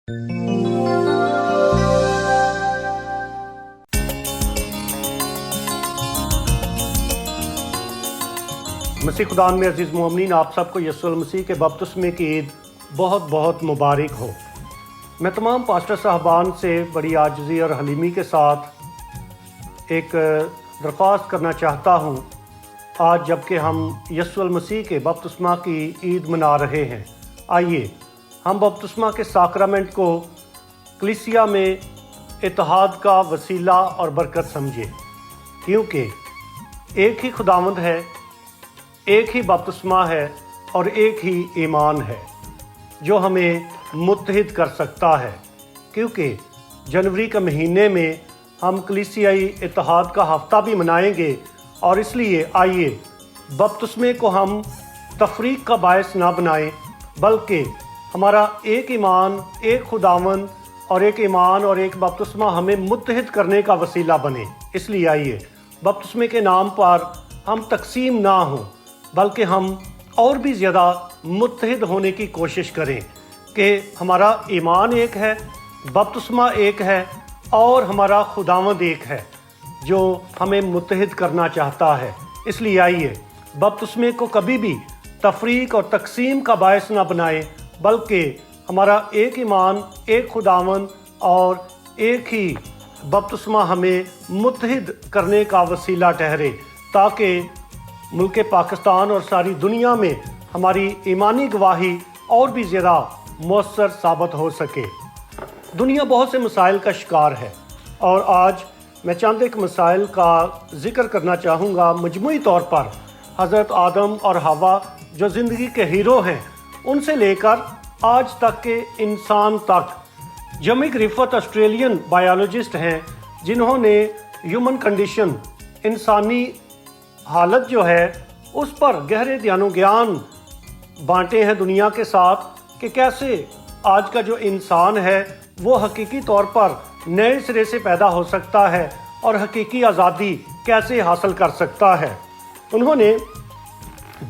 مسیح خدان میں عزیز مومنین، آپ سب کو یسوع المسیح کے بپتسمے کی عید بہت بہت مبارک ہو۔ میں تمام پاسٹر صاحبان سے بڑی عاجزی اور حلیمی کے ساتھ ایک درخواست کرنا چاہتا ہوں، آج جب کہ ہم یسوع المسیح کے بپتسمہ کی عید منا رہے ہیں، آئیے ہم بپتسمہ کے ساکرامنٹ کو کلیسیا میں اتحاد کا وسیلہ اور برکت سمجھیں، کیونکہ ایک ہی خداوند ہے، ایک ہی بپتسمہ ہے اور ایک ہی ایمان ہے جو ہمیں متحد کر سکتا ہے۔ کیونکہ جنوری کے مہینے میں ہم کلیسیائی اتحاد کا ہفتہ بھی منائیں گے، اور اس لیے آئیے بپتسمے کو ہم تفریق کا باعث نہ بنائیں، بلکہ ہمارا ایک ایمان، ایک خداوند اور ایک ایمان اور ایک بپتسمہ ہمیں متحد کرنے کا وسیلہ بنے۔ اس لیے آئیے بپتسمے کے نام پر ہم تقسیم نہ ہوں، بلکہ ہم اور بھی زیادہ متحد ہونے کی کوشش کریں کہ ہمارا ایمان ایک ہے، بپتسمہ ایک ہے اور ہمارا خداوند ایک ہے جو ہمیں متحد کرنا چاہتا ہے۔ اس لیے آئیے بپتسمے کو کبھی بھی تفریق اور تقسیم کا باعث نہ بنائیں، بلکہ ہمارا ایک ایمان، ایک خداوند اور ایک ہی بپتسمہ ہمیں متحد کرنے کا وسیلہ ٹھہرے، تاکہ ملک پاکستان اور ساری دنیا میں ہماری ایمانی گواہی اور بھی زیادہ مؤثر ثابت ہو سکے۔ دنیا بہت سے مسائل کا شکار ہے، اور آج میں چند ایک مسائل کا ذکر کرنا چاہوں گا۔ مجموعی طور پر حضرت آدم اور حوا جو زندگی کے ہیرو ہیں، ان سے لے کر آج تک کے انسان تک، جمی گرفت آسٹریلین بایولوجسٹ ہیں جنہوں نے ہیومن کنڈیشن، انسانی حالت جو ہے اس پر گہرے دھیان و گیان بانٹے ہیں دنیا کے ساتھ، کہ کیسے آج کا جو انسان ہے وہ حقیقی طور پر نئے سرے سے پیدا ہو سکتا ہے اور حقیقی آزادی کیسے حاصل کر سکتا ہے۔ انہوں نے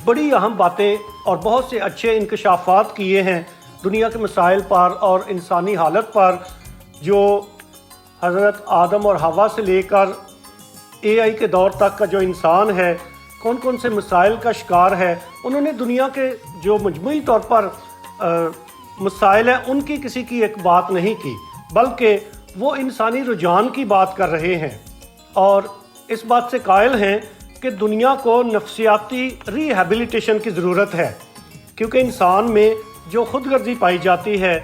بڑی اہم باتیں اور بہت سے اچھے انکشافات کیے ہیں دنیا کے مسائل پر اور انسانی حالت پر، جو حضرت آدم اور حوا سے لے کر AI کے دور تک کا جو انسان ہے کون کون سے مسائل کا شکار ہے۔ انہوں نے دنیا کے جو مجموعی طور پر مسائل ہیں ان کی کسی کی ایک بات نہیں کی، بلکہ وہ انسانی رجحان کی بات کر رہے ہیں، اور اس بات سے قائل ہیں کہ دنیا کو نفسیاتی ری ہیبلیٹیشن کی ضرورت ہے، کیونکہ انسان میں جو خود غرضی پائی جاتی ہے،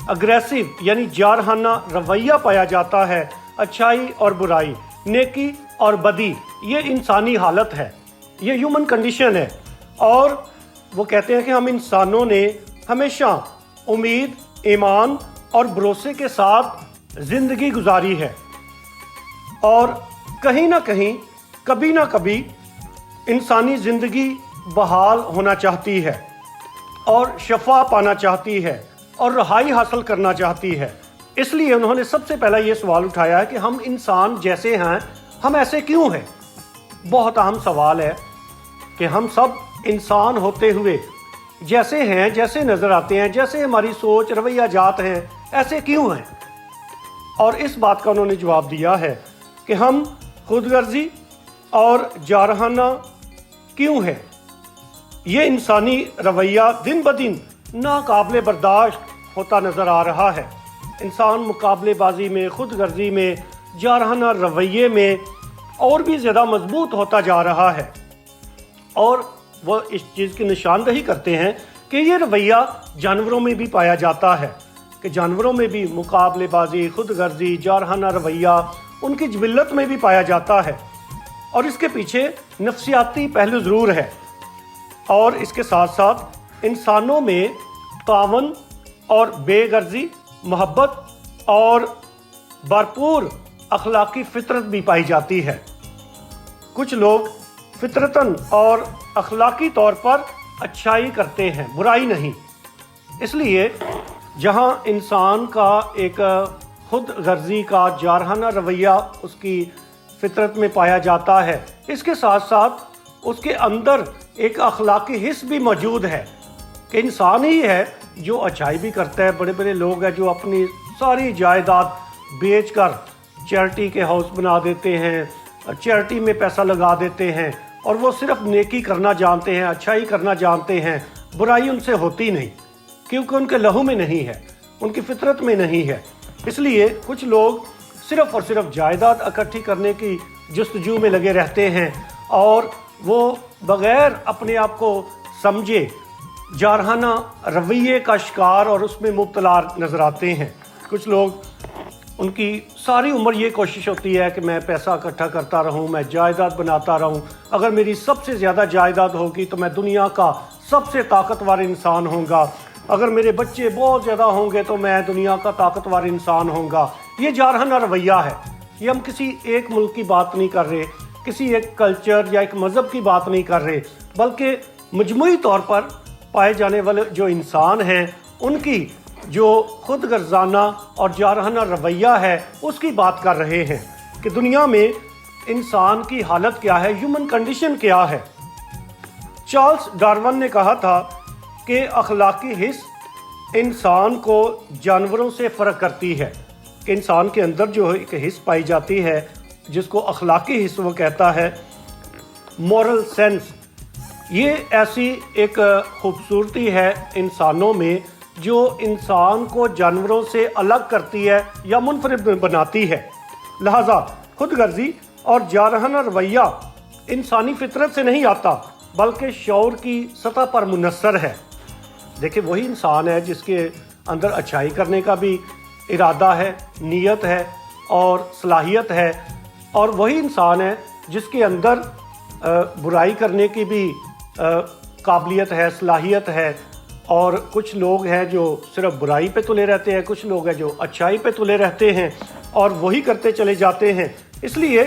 اگریسو یعنی جارحانہ رویہ پایا جاتا ہے، اچھائی اور برائی، نیکی اور بدی، یہ انسانی حالت ہے، یہ ہیومن کنڈیشن ہے۔ اور وہ کہتے ہیں کہ ہم انسانوں نے ہمیشہ امید، ایمان اور بھروسے کے ساتھ زندگی گزاری ہے، اور کہیں نہ کہیں، کبھی نہ کبھی انسانی زندگی بحال ہونا چاہتی ہے اور شفا پانا چاہتی ہے اور رہائی حاصل کرنا چاہتی ہے۔ اس لیے انہوں نے سب سے پہلا یہ سوال اٹھایا ہے کہ ہم انسان جیسے ہیں، ہم ایسے کیوں ہیں؟ بہت اہم سوال ہے کہ ہم سب انسان ہوتے ہوئے جیسے ہیں، جیسے نظر آتے ہیں، جیسے ہماری سوچ رویہ جات ہیں، ایسے کیوں ہیں؟ اور اس بات کا انہوں نے جواب دیا ہے کہ ہم خود غرضی اور جارحانہ کیوں ہیں؟ یہ انسانی رویہ دن بدن ناقابل برداشت ہوتا نظر آ رہا ہے۔ انسان مقابلے بازی میں، خود غرضی میں، جارحانہ رویے میں اور بھی زیادہ مضبوط ہوتا جا رہا ہے، اور وہ اس چیز کی نشاندہی کرتے ہیں کہ یہ رویہ جانوروں میں بھی پایا جاتا ہے، کہ جانوروں میں بھی مقابلے بازی، خود غرضی، جارحانہ رویہ ان کی جبلت میں بھی پایا جاتا ہے، اور اس کے پیچھے نفسیاتی پہلو ضرور ہے، اور اس کے ساتھ ساتھ انسانوں میں تعاون اور بے غرضی، محبت اور بھرپور اخلاقی فطرت بھی پائی جاتی ہے۔ کچھ لوگ فطرتاً اور اخلاقی طور پر اچھائی کرتے ہیں، برائی نہیں۔ اس لیے جہاں انسان کا ایک خود غرضی کا جارحانہ رویہ اس کی فطرت میں پایا جاتا ہے، اس کے ساتھ ساتھ اس کے اندر ایک اخلاقی حس بھی موجود ہے کہ انسان ہی ہے جو اچھائی بھی کرتا ہے. بڑے بڑے لوگ ہیں جو اپنی ساری جائیداد بیچ کر چیریٹی کے ہاؤس بنا دیتے ہیں, چیریٹی میں پیسہ لگا دیتے ہیں, اور وہ صرف نیکی کرنا جانتے ہیں, اچھائی کرنا جانتے ہیں. برائی ان سے ہوتی نہیں کیونکہ ان کے لہو میں نہیں ہے, ان کی فطرت میں نہیں ہے. اس لیے کچھ لوگ صرف اور صرف جائیداد اکٹھی کرنے کی جستجو میں لگے رہتے ہیں اور وہ بغیر اپنے آپ کو سمجھے جارحانہ رویے کا شکار اور اس میں مبتلا نظر آتے ہیں. کچھ لوگ ان کی ساری عمر یہ کوشش ہوتی ہے کہ میں پیسہ اکٹھا کرتا رہوں, میں جائیداد بناتا رہوں, اگر میری سب سے زیادہ جائیداد ہوگی تو میں دنیا کا سب سے طاقتور انسان ہوں گا, اگر میرے بچے بہت زیادہ ہوں گے تو میں دنیا کا طاقتور انسان ہوں گا. یہ جارحانہ رویہ ہے. یہ ہم کسی ایک ملک کی بات نہیں کر رہے, کسی ایک کلچر یا ایک مذہب کی بات نہیں کر رہے, بلکہ مجموعی طور پر پائے جانے والے جو انسان ہیں ان کی جو خود غرضانہ اور جارحانہ رویہ ہے اس کی بات کر رہے ہیں کہ دنیا میں انسان کی حالت کیا ہے, ہیومن کنڈیشن کیا ہے. چارلس ڈارون نے کہا تھا کہ اخلاقی حس انسان کو جانوروں سے فرق کرتی ہے, کہ انسان کے اندر جو ایک حس پائی جاتی ہے جس کو اخلاقی حس وہ کہتا ہے, مورل سینس, یہ ایسی ایک خوبصورتی ہے انسانوں میں جو انسان کو جانوروں سے الگ کرتی ہے یا منفرد بناتی ہے. لہذا خود غرضی اور جارحانہ رویہ انسانی فطرت سے نہیں آتا بلکہ شعور کی سطح پر منحصر ہے. دیکھیں وہی انسان ہے جس کے اندر اچھائی کرنے کا بھی ارادہ ہے, نیت ہے اور صلاحیت ہے, اور وہی انسان ہے جس کے اندر برائی کرنے کی بھی قابلیت ہے, صلاحیت ہے. اور کچھ لوگ ہیں جو صرف برائی پہ تلے رہتے ہیں, کچھ لوگ ہیں جو اچھائی پہ تلے رہتے ہیں اور وہی کرتے چلے جاتے ہیں. اس لیے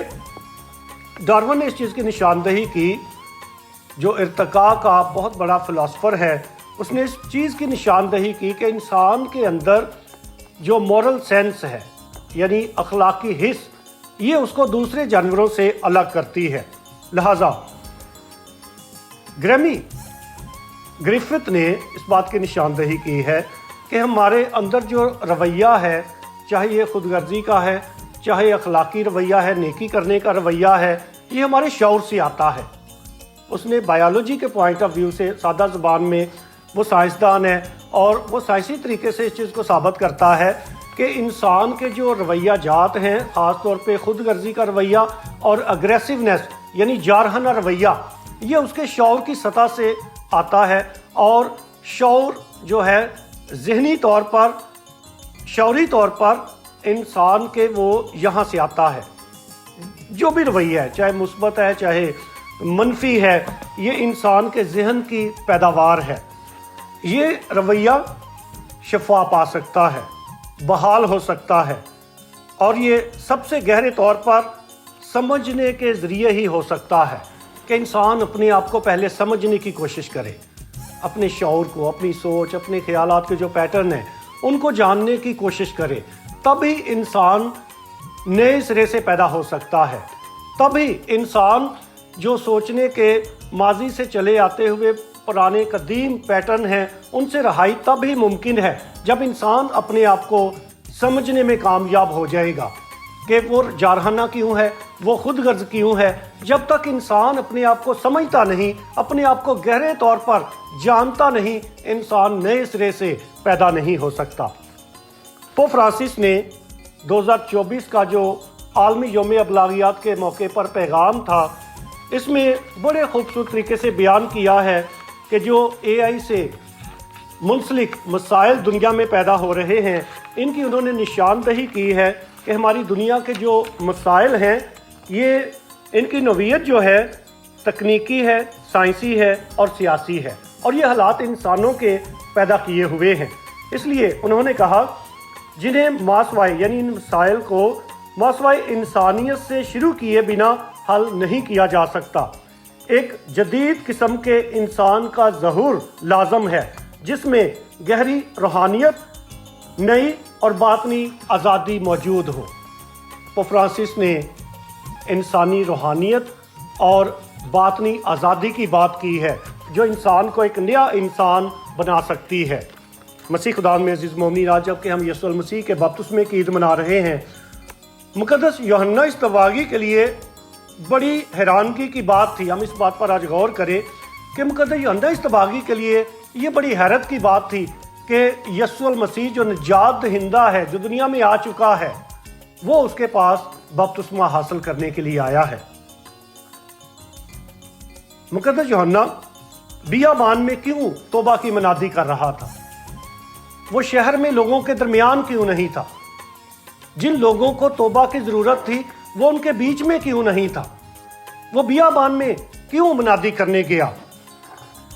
ڈارون نے اس چیز کی نشاندہی کی, جو ارتقاء کا بہت بڑا فلاسفر ہے, اس نے اس چیز کی نشاندہی کی کہ انسان کے اندر جو مورل سینس ہے یعنی اخلاقی حس, یہ اس کو دوسرے جانوروں سے الگ کرتی ہے. لہٰذا گرفت نے اس بات کی نشاندہی کی ہے کہ ہمارے اندر جو رویہ ہے, چاہے یہ خود غرضی کا ہے, چاہے اخلاقی رویہ ہے, نیکی کرنے کا رویہ ہے, یہ ہمارے شعور سے آتا ہے. اس نے بایولوجی کے پوائنٹ آف ویو سے, سادہ زبان میں, وہ سائنسدان ہے اور وہ سائنسی طریقے سے اس چیز کو ثابت کرتا ہے کہ انسان کے جو رویہ جات ہیں, خاص طور پہ خود غرضی کا رویہ اور اگریسونیس یعنی جارحانہ رویہ, یہ اس کے شعور کی سطح سے آتا ہے. اور شعور جو ہے ذہنی طور پر, شعوری طور پر انسان کے وہ یہاں سے آتا ہے. جو بھی رویہ ہے, چاہے مثبت ہے چاہے منفی ہے, یہ انسان کے ذہن کی پیداوار ہے. یہ رویہ شفا پا سکتا ہے, بحال ہو سکتا ہے, اور یہ سب سے گہرے طور پر سمجھنے کے ذریعے ہی ہو سکتا ہے کہ انسان اپنے آپ کو پہلے سمجھنے کی کوشش کرے, اپنے شعور کو, اپنی سوچ, اپنے خیالات کے جو پیٹرن ہیں ان کو جاننے کی کوشش کرے. تبھی انسان نئے سرے سے پیدا ہو سکتا ہے. تبھی انسان جو سوچنے کے ماضی سے چلے آتے ہوئے پرانے قدیم پیٹرن ہیں ان سے رہائی تب ہی ممکن ہے جب انسان اپنے آپ کو سمجھنے میں کامیاب ہو جائے گا کہ وہ جارحانہ کیوں ہے, وہ خود غرض کیوں ہے. جب تک انسان اپنے آپ کو سمجھتا نہیں, اپنے آپ کو گہرے طور پر جانتا نہیں, انسان نئے سرے سے پیدا نہیں ہو سکتا. پوپ فرانسس نے 2024 کا جو عالمی یوم ابلاغیات کے موقع پر پیغام تھا, اس میں بڑے خوبصورت طریقے سے بیان کیا ہے کہ جو اے آئی سے منسلک مسائل دنیا میں پیدا ہو رہے ہیں, ان کی انہوں نے نشاندہی کی ہے کہ ہماری دنیا کے جو مسائل ہیں یہ ان کی نوعیت جو ہے تکنیکی ہے, سائنسی ہے اور سیاسی ہے, اور یہ حالات انسانوں کے پیدا کیے ہوئے ہیں. اس لیے انہوں نے کہا جنہیں ماسوائے یعنی ان مسائل کو ماسوائے انسانیت سے شروع کیے بنا حل نہیں کیا جا سکتا. ایک جدید قسم کے انسان کا ظہور لازم ہے جس میں گہری روحانیت, نئی اور باطنی آزادی موجود ہو. پوپ فرانسس نے انسانی روحانیت اور باطنی آزادی کی بات کی ہے جو انسان کو ایک نیا انسان بنا سکتی ہے۔ مسیح خدا میں عزیز مومنین، آج جب کہ ہم یسوع المسیح کے بپتسمے کی عید منا رہے ہیں، مقدس یوحنا اصطباغی کے لیے بڑی حیرانگی کی بات تھی۔ ہم اس بات پر آج غور کریں کہ مقدس یوحنا اصطباغی کے لیے یہ بڑی حیرت کی بات تھی کہ یسوع المسیح جو نجات دہندہ ہے، جو دنیا میں آ چکا ہے، وہ اس کے پاس بپتسمہ حاصل کرنے کے لیے آیا ہے۔ مقدس یوحنا بیابان میں کیوں توبہ کی منادی کر رہا تھا؟ وہ شہر میں لوگوں کے درمیان کیوں نہیں تھا؟ جن لوگوں کو توبہ کی ضرورت تھی وہ ان کے بیچ میں کیوں نہیں تھا؟ وہ بیابان میں کیوں منادی کرنے گیا؟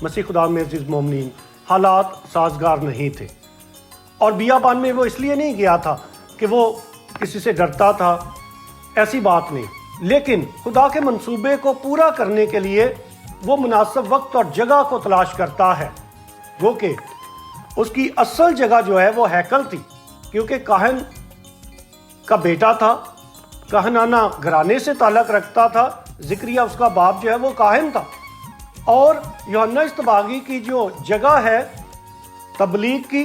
مسیح خدا میں عزیز مومنین، حالات سازگار نہیں تھے، اور بیابان میں وہ اس لیے نہیں گیا تھا کہ وہ کسی سے ڈرتا تھا، ایسی بات نہیں، لیکن خدا کے منصوبے کو پورا کرنے کے لیے وہ مناسب وقت اور جگہ کو تلاش کرتا ہے۔ وہ کہ اس کی اصل جگہ جو ہے وہ ہیکل تھی، کیونکہ کاہن کا بیٹا تھا، کاہنانہ گھرانے سے تعلق رکھتا تھا، زکریا اس کا باپ جو ہے وہ کاہن تھا، اور یوحنا اصطباغی کی جو جگہ ہے تبلیغ کی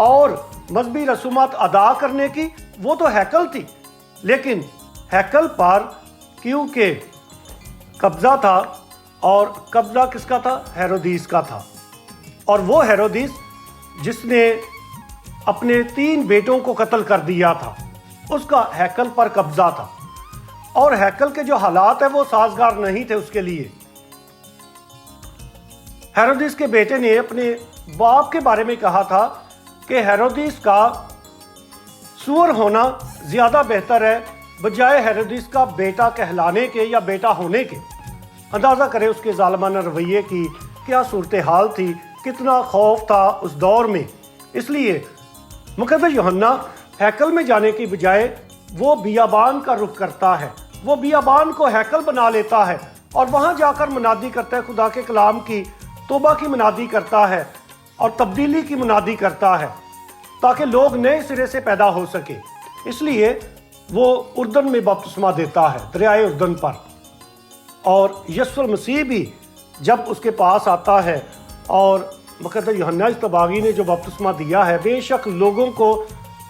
اور مذہبی رسومات ادا کرنے کی، وہ تو ہیکل تھی، لیکن ہیکل پر کیونکہ قبضہ تھا، اور قبضہ کس کا تھا؟ ہیرودیس کا تھا، اور وہ ہیرودیس جس نے اپنے 3 بیٹوں کو قتل کر دیا تھا، اس کا ہیکل پر قبضہ تھا، اور ہیکل کے جو حالات ہیں وہ سازگار نہیں تھے اس کے لیے۔ ہیرودیس کے بیٹے نے اپنے باپ کے بارے میں کہا تھا کہ ہیرودیس کا سور ہونا زیادہ بہتر ہے بجائے ہیرودیس کا بیٹا کہلانے کے یا بیٹا ہونے کے۔ اندازہ کرے اس کے ظالمانہ رویے کی کیا صورتحال تھی، کتنا خوف تھا اس دور میں۔ اس لیے مقدس یوحنا ہیکل میں جانے کی بجائے وہ بیابان کا رخ کرتا ہے، وہ بیابان کو ہیکل بنا لیتا ہے، اور وہاں جا کر منادی کرتا ہے، خدا کے کلام کی توبہ کی منادی کرتا ہے اور تبدیلی کی منادی کرتا ہے، تاکہ لوگ نئے سرے سے پیدا ہو سکے۔ اس لیے وہ اردن میں بپتسمہ دیتا ہے، دریائے اردن پر، اور یسوع المسیح بھی جب اس کے پاس آتا ہے، اور مقدس یوحنا اصطباغی نے جو بپتسمہ دیا ہے، بے شک لوگوں کو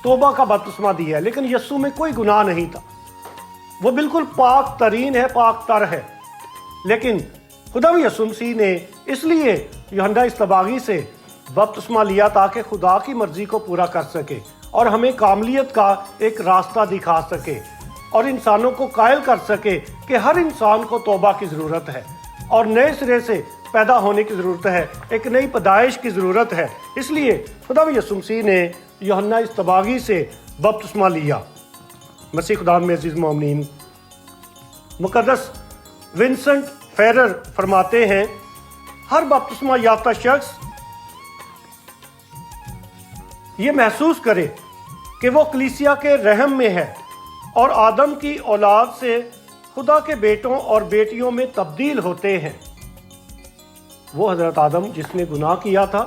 توبہ کا بپتسمہ دیا ہے، لیکن یسوع میں کوئی گناہ نہیں تھا، وہ بالکل پاک ترین ہے، پاک تر ہے، لیکن خدا یسوع مسیح نے اس لیے یوحنا اصطباغی سے بپتسمہ لیا تاکہ خدا کی مرضی کو پورا کر سکے اور ہمیں کاملیت کا ایک راستہ دکھا سکے، اور انسانوں کو قائل کر سکے کہ ہر انسان کو توبہ کی ضرورت ہے اور نئے سرے سے پیدا ہونے کی ضرورت ہے، ایک نئی پیدائش کی ضرورت ہے۔ اس لیے خدا یسوع مسیح نے یوحنا اصطباغی سے بپتسمہ لیا۔ مسیح خدا میں عزیز مومنین، مقدس ونسنٹ فیرر فرماتے ہیں، ہر بپتسمہ یافتہ شخص یہ محسوس کرے کہ وہ کلیسیا کے رحم میں ہے اور آدم کی اولاد سے خدا کے بیٹوں اور بیٹیوں میں تبدیل ہوتے ہیں۔ وہ حضرت آدم جس نے گناہ کیا تھا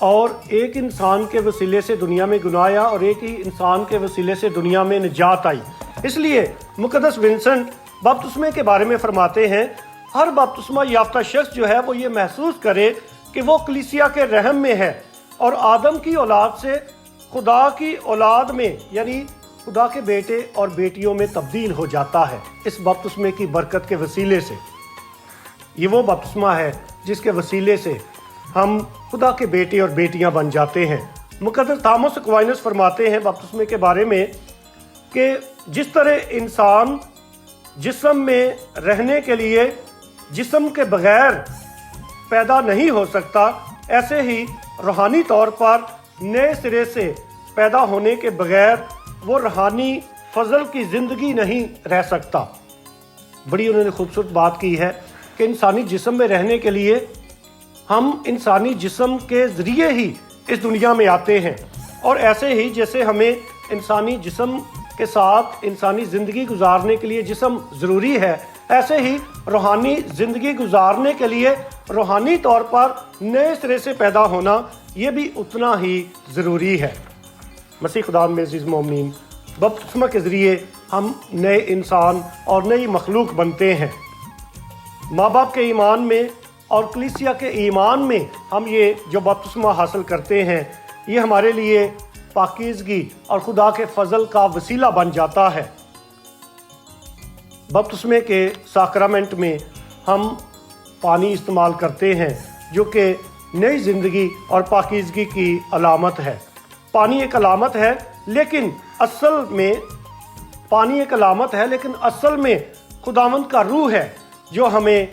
اور ایک انسان کے وسیلے سے دنیا میں گناہ آیا، اور ایک ہی انسان کے وسیلے سے دنیا میں نجات آئی۔ اس لیے مقدس ونسنٹ بپتسمے کے بارے میں فرماتے ہیں، ہر بپتسمہ یافتہ شخص جو ہے وہ یہ محسوس کرے کہ وہ کلیسیا کے رحم میں ہے اور آدم کی اولاد سے خدا کی اولاد میں، یعنی خدا کے بیٹے اور بیٹیوں میں تبدیل ہو جاتا ہے اس بپتسمے کی برکت کے وسیلے سے۔ یہ وہ بپتسمہ ہے جس کے وسیلے سے ہم خدا کے بیٹے اور بیٹیاں بن جاتے ہیں۔ مقدس تھامس ایکوائنس فرماتے ہیں بپتسمے کے بارے میں کہ جس طرح انسان جسم میں رہنے کے لیے جسم کے بغیر پیدا نہیں ہو سکتا، ایسے ہی روحانی طور پر نئے سرے سے پیدا ہونے کے بغیر وہ روحانی فضل کی زندگی نہیں رہ سکتا۔ بڑی انہوں نے خوبصورت بات کی ہے کہ انسانی جسم میں رہنے کے لیے ہم انسانی جسم کے ذریعے ہی اس دنیا میں آتے ہیں، اور ایسے ہی جیسے ہمیں انسانی جسم کے ساتھ انسانی زندگی گزارنے کے لیے جسم ضروری ہے، ایسے ہی روحانی زندگی گزارنے کے لیے روحانی طور پر نئے سرے سے پیدا ہونا یہ بھی اتنا ہی ضروری ہے۔ مسیح خدا میں عزیز مومنین، بپتسمہ کے ذریعے ہم نئے انسان اور نئی مخلوق بنتے ہیں۔ ماں باپ کے ایمان میں اور کلیسیا کے ایمان میں ہم یہ جو بپتسمہ حاصل کرتے ہیں یہ ہمارے لیے پاکیزگی اور خدا کے فضل کا وسیلہ بن جاتا ہے۔ بپتسمے کے ساکرامنٹ میں ہم پانی استعمال کرتے ہیں جو کہ نئی زندگی اور پاکیزگی کی علامت ہے۔ پانی ایک علامت ہے لیکن اصل میں خداوند کا روح ہے جو ہمیں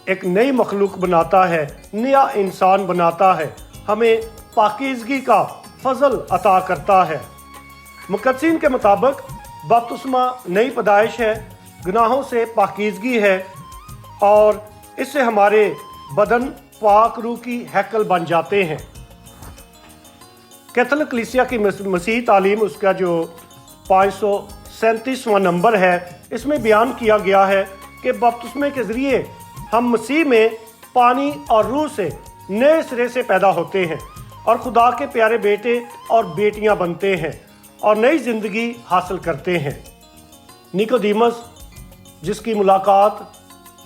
ایک نئی مخلوق بناتا ہے، نیا انسان بناتا ہے، ہمیں پاکیزگی کا فضل عطا کرتا ہے۔ مقدسین کے مطابق بپتسمہ نئی پیدائش ہے، گناہوں سے پاکیزگی ہے اور اس سے ہمارے بدن پاک روح کی ہیکل بن جاتے ہیں۔ کیتھولک کلیسیا کی مسیحی تعلیم اس کا جو 537واں نمبر ہے، اس میں بیان کیا گیا ہے کہ بپتسمے کے ذریعے ہم مسیح میں پانی اور روح سے نئے سرے سے پیدا ہوتے ہیں اور خدا کے پیارے بیٹے اور بیٹیاں بنتے ہیں اور نئی زندگی حاصل کرتے ہیں۔ نیکودیمس جس کی ملاقات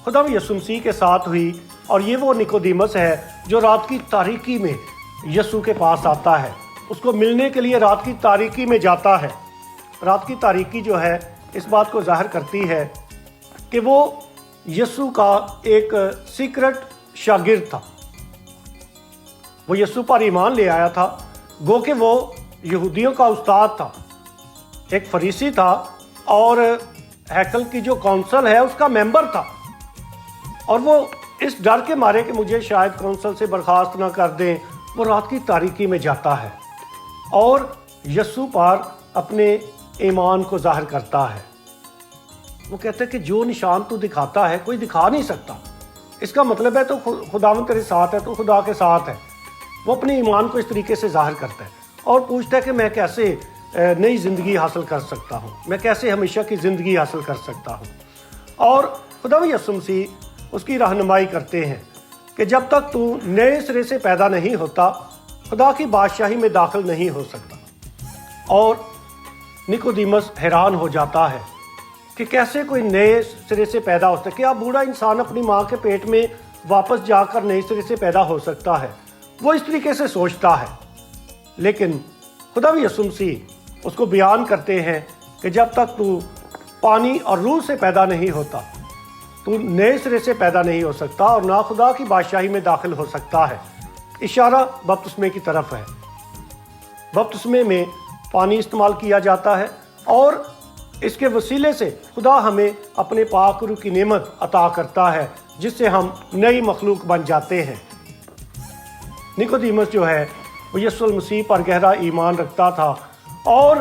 خدا یسوع مسیح کے ساتھ ہوئی، اور یہ وہ نیکودیمس ہے جو رات کی تاریکی میں یسوع کے پاس آتا ہے، اس کو ملنے کے لیے رات کی تاریکی میں جاتا ہے۔ رات کی تاریکی جو ہے اس بات کو ظاہر کرتی ہے کہ وہ یسوع کا ایک سیکرٹ شاگرد تھا، وہ یسوع پر ایمان لے آیا تھا، گو کہ وہ یہودیوں کا استاد تھا، ایک فریسی تھا اور ہیکل کی جو کونسل ہے اس کا ممبر تھا، اور وہ اس ڈر کے مارے کہ مجھے شاید کونسل سے برخاست نہ کر دیں، وہ رات کی تاریکی میں جاتا ہے اور یسوع پر اپنے ایمان کو ظاہر کرتا ہے۔ وہ کہتے ہیں کہ جو نشان تو دکھاتا ہے کوئی دکھا نہیں سکتا، اس کا مطلب ہے تو خداوند تیرے ساتھ ہے، تو خدا کے ساتھ ہے۔ وہ اپنے ایمان کو اس طریقے سے ظاہر کرتا ہے اور پوچھتا ہے کہ میں کیسے نئی زندگی حاصل کر سکتا ہوں، میں کیسے ہمیشہ کی زندگی حاصل کر سکتا ہوں۔ اور خداوند یسوع مسیح اس کی رہنمائی کرتے ہیں کہ جب تک تو نئے سرے سے پیدا نہیں ہوتا خدا کی بادشاہی میں داخل نہیں ہو سکتا۔ اور نیکودیمس حیران ہو جاتا ہے کہ کیسے کوئی نئے سرے سے پیدا ہوتا ہے، کیا بوڑھا انسان اپنی ماں کے پیٹ میں واپس جا کر نئے سرے سے پیدا ہو سکتا ہے؟ وہ اس طریقے سے سوچتا ہے، لیکن خدا یسوع مسیح اس کو بیان کرتے ہیں کہ جب تک تو پانی اور روح سے پیدا نہیں ہوتا تو نئے سرے سے پیدا نہیں ہو سکتا اور نہ خدا کی بادشاہی میں داخل ہو سکتا ہے۔ اشارہ بپتسمے کی طرف ہے۔ بپتسمے میں پانی استعمال کیا جاتا ہے اور اس کے وسیلے سے خدا ہمیں اپنے پاک روح کی نعمت عطا کرتا ہے جس سے ہم نئی مخلوق بن جاتے ہیں۔ نیکودیمس جو ہے وہ یسوع المسیح پر گہرا ایمان رکھتا تھا اور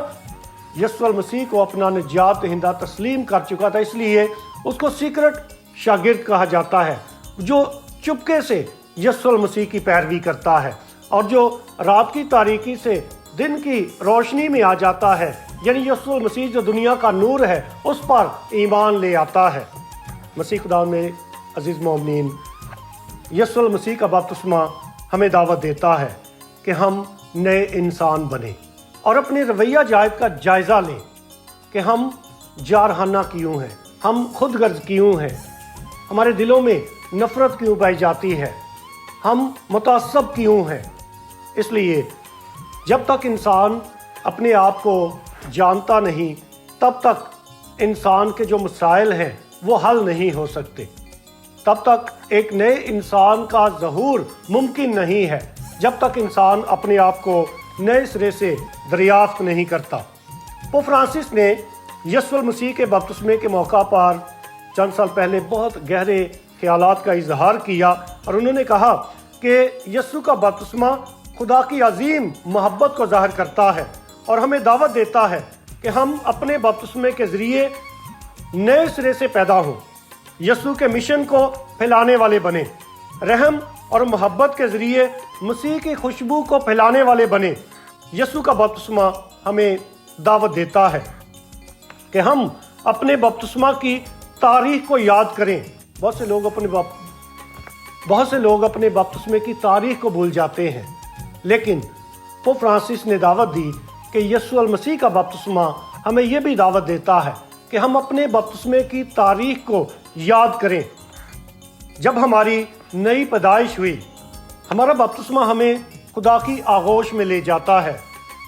یسوع المسیح کو اپنا نجات دہندہ تسلیم کر چکا تھا، اس لیے اس کو سیکرٹ شاگرد کہا جاتا ہے، جو چپکے سے یسوع المسیح کی پیروی کرتا ہے اور جو رات کی تاریکی سے دن کی روشنی میں آ جاتا ہے، یعنی یسوع المسیح جو دنیا کا نور ہے اس پر ایمان لے آتا ہے۔ مسیح خدا میں عزیز مومنین، یسوع المسیح کا بپتسمہ ہمیں دعوت دیتا ہے کہ ہم نئے انسان بنیں اور اپنے رویہ جائز کا جائزہ لیں کہ ہم جارحانہ کیوں ہیں، ہم خود غرض کیوں ہیں، ہمارے دلوں میں نفرت کیوں پائی جاتی ہے، ہم متعصب کیوں ہیں۔ اس لیے جب تک انسان اپنے آپ کو جانتا نہیں تب تک انسان کے جو مسائل ہیں وہ حل نہیں ہو سکتے، تب تک ایک نئے انسان کا ظہور ممکن نہیں ہے جب تک انسان اپنے آپ کو نئے سرے سے دریافت نہیں کرتا۔ پوپ فرانسس نے یسوع المسیح کے بپتسمے کے موقع پر چند سال پہلے بہت گہرے خیالات کا اظہار کیا اور انہوں نے کہا کہ یسوع کا بپتسمہ خدا کی عظیم محبت کو ظاہر کرتا ہے اور ہمیں دعوت دیتا ہے کہ ہم اپنے بپتسمے کے ذریعے نئے سرے سے پیدا ہوں، یسوع کے مشن کو پھیلانے والے بنیں، رحم اور محبت کے ذریعے مسیح کی خوشبو کو پھیلانے والے بنیں۔ یسوع کا بپتسمہ ہمیں دعوت دیتا ہے کہ ہم اپنے بپتسمہ کی تاریخ کو یاد کریں۔ بہت سے لوگ اپنے بپتسمے کی تاریخ کو بھول جاتے ہیں، لیکن پوپ فرانسس نے دعوت دی کہ یسوع المسیح کا بپتسمہ ہمیں یہ بھی دعوت دیتا ہے کہ ہم اپنے بپتسمے کی تاریخ کو یاد کریں۔ جب ہماری نئی پیدائش ہوئی، ہمارا بپتسمہ ہمیں خدا کی آغوش میں لے جاتا ہے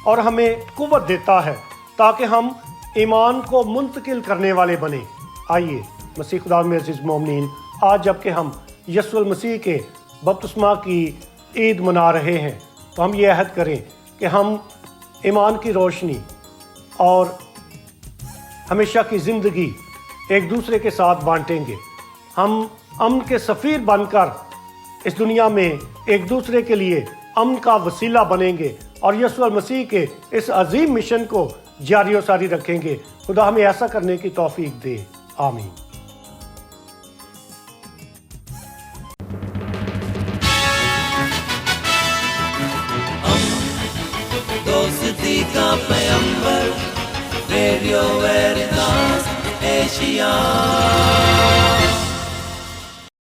اور ہمیں قوت دیتا ہے تاکہ ہم ایمان کو منتقل کرنے والے بنیں۔ آئیے مسیح خدا میں عزیز مومنین، آج جب کہ ہم یسوع المسیح کے بپتسمہ کی عید منا رہے ہیں تو ہم یہ عہد کریں کہ ہم ایمان کی روشنی اور ہمیشہ کی زندگی ایک دوسرے کے ساتھ بانٹیں گے۔ ہم امن کے سفیر بن کر اس دنیا میں ایک دوسرے کے لیے امن کا وسیلہ بنیں گے اور یسوع المسیح کے اس عظیم مشن کو جاری و ساری رکھیں گے۔ خدا ہمیں ایسا کرنے کی توفیق دے، آمین۔ دوستی کا پیمبر، ریڈیو ویریتاس ایشیا۔